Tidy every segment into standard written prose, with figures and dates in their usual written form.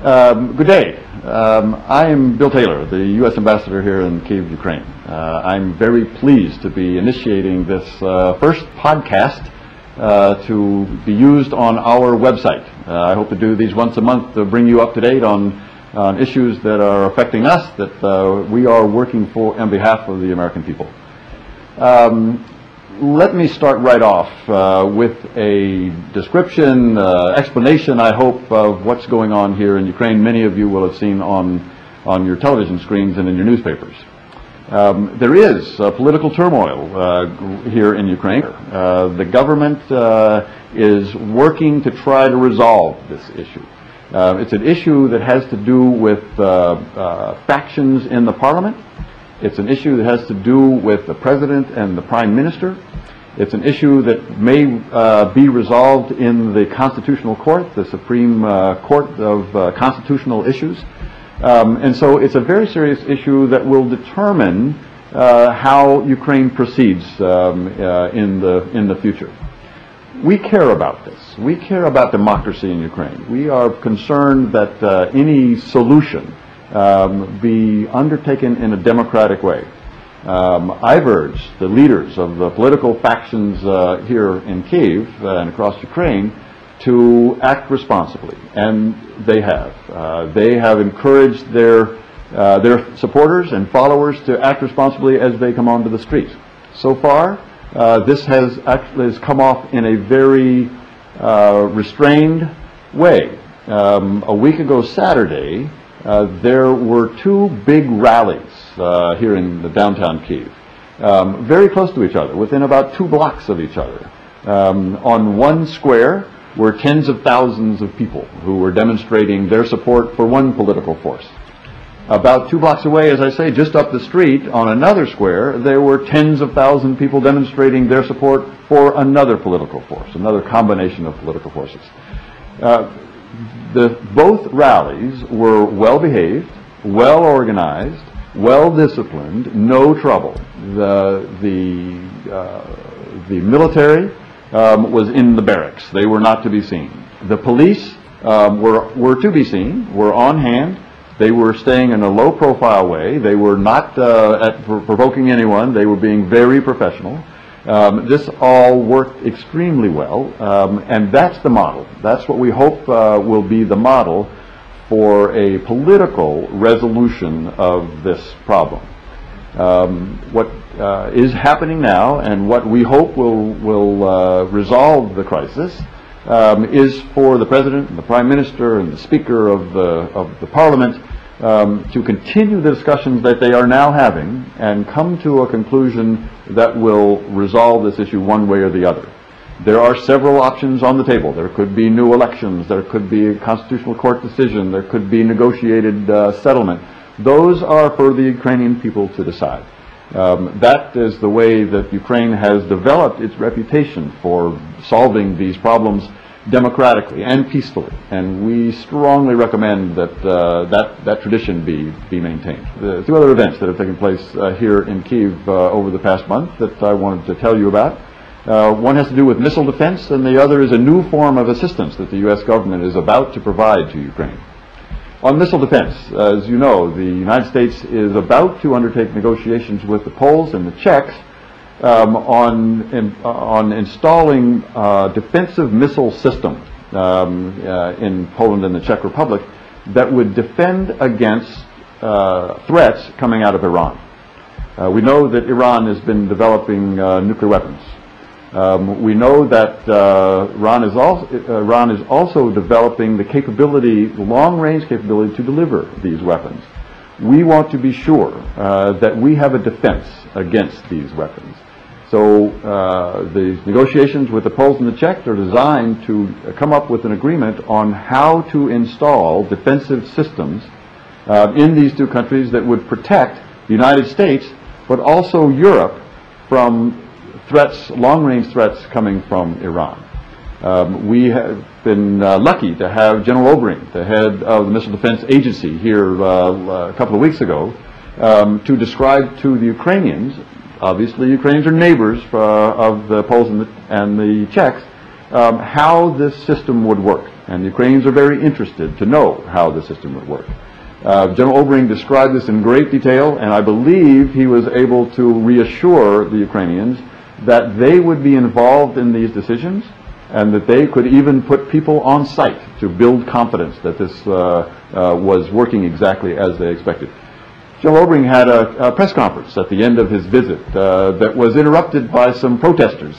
Good day. I am Bill Taylor, the U.S. Ambassador here in Kyiv, Ukraine. I'm very pleased to be initiating this first podcast to be used on our website. I hope to do these once a month to bring you up to date on issues that are affecting us, that we are working for on behalf of the American people. Let me start right off with a description, explanation, I hope, of what's going on here in Ukraine. Many of you will have seen on your television screens and in your newspapers. There is political turmoil here in Ukraine. The government is working to try to resolve this issue. It's an issue that has to do with factions in the parliament. It's an issue that has to do with the president and the prime minister. It's an issue that may be resolved in the Constitutional Court, the Supreme Court of Constitutional Issues. And so it's a very serious issue that will determine how Ukraine proceeds in the future. We care about this. We care about democracy in Ukraine. We are concerned that any solution be undertaken in a democratic way. I've urged the leaders of the political factions here in Kyiv and across Ukraine to act responsibly, and they have. They have encouraged their supporters and followers to act responsibly as they come onto the streets. So far, this has come off in a very restrained way. A week ago Saturday, there were two big rallies here in the downtown Kyiv, very close to each other, within about 2 blocks of each other. On one square were tens of thousands of people who were demonstrating their support for one political force. About 2 blocks away, as I say, just up the street, on another square, there were tens of thousands of people demonstrating their support for another political force, another combination of political forces. Both rallies were well behaved, well organized, well disciplined, no trouble. The military was in the barracks. They were not to be seen. The police were to be seen, were on hand. They were staying in a low profile way. They were not provoking anyone. They were being very professional. This all worked extremely well, and that's the model. That's what we hope will be the model for a political resolution of this problem. What is happening now, and what we hope will resolve the crisis, is for the President and the Prime Minister and the Speaker of the Parliament to continue the discussions that they are now having and come to a conclusion that will resolve this issue one way or the other. There are several options on the table. There could be new elections. There could be a Constitutional Court decision. There could be negotiated settlement. Those are for the Ukrainian people to decide. That is the way that Ukraine has developed its reputation for solving these problems democratically and peacefully, and we strongly recommend that that tradition be maintained. The 2 other events that have taken place here in Kyiv over the past month that I wanted to tell you about. One has to do with missile defense, and the other is a new form of assistance that the U.S. government is about to provide to Ukraine. On missile defense, as you know, the United States is about to undertake negotiations with the Poles and the Czechs on installing defensive missile systems in Poland and the Czech Republic that would defend against threats coming out of Iran. We know that Iran has been developing nuclear weapons. We know that Iran is also developing the capability, the long-range capability to deliver these weapons. We want to be sure that we have a defense against these weapons. So the negotiations with the Poles and the Czechs are designed to come up with an agreement on how to install defensive systems in these 2 countries that would protect the United States, but also Europe, from threats, long-range threats coming from Iran. We have been lucky to have General Obering, the head of the Missile Defense Agency, here a couple of weeks ago to describe to the Ukrainians. Obviously, Ukrainians are neighbors of the Poles and the Czechs, how this system would work. And the Ukrainians are very interested to know how the system would work. General Obering described this in great detail, and I believe he was able to reassure the Ukrainians that they would be involved in these decisions and that they could even put people on site to build confidence that this was working exactly as they expected. General Obering had a press conference at the end of his visit that was interrupted by some protesters,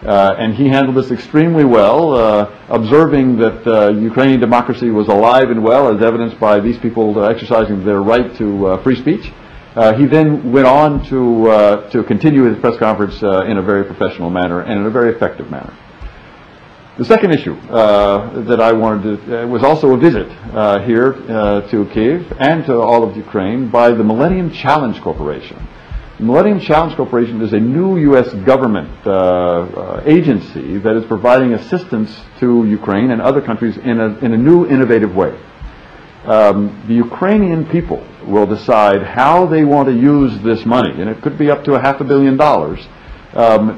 and he handled this extremely well, observing that Ukrainian democracy was alive and well, as evidenced by these people exercising their right to free speech. He then went on to continue his press conference in a very professional manner and in a very effective manner. The second issue that I wanted to was also a visit here to Kyiv and to all of Ukraine by the Millennium Challenge Corporation. The Millennium Challenge Corporation is a new U.S. government agency that is providing assistance to Ukraine and other countries in a new, innovative way. The Ukrainian people will decide how they want to use this money, and it could be up to $500 million,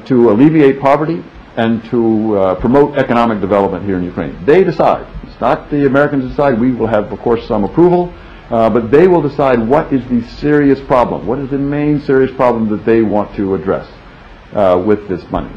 to alleviate poverty and to promote economic development here in Ukraine. They decide. It's not the Americans decide. We will have, of course, some approval, but they will decide what is the serious problem, what is the main serious problem that they want to address with this money.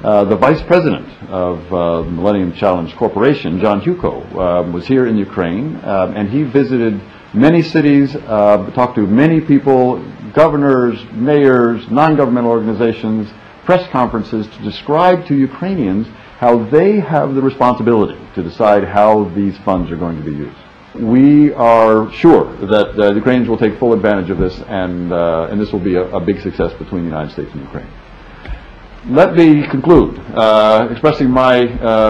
The Vice President of the Millennium Challenge Corporation, John Huko, was here in Ukraine, and he visited many cities, talked to many people, governors, mayors, non-governmental organizations, press conferences to describe to Ukrainians how they have the responsibility to decide how these funds are going to be used. We are sure that the Ukrainians will take full advantage of this, and this will be a big success between the United States and Ukraine. Let me conclude expressing my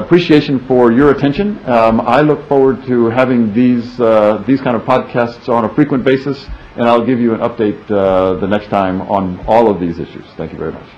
appreciation for your attention. I look forward to having these kind of podcasts on a frequent basis, and I'll give you an update the next time on all of these issues. Thank you very much.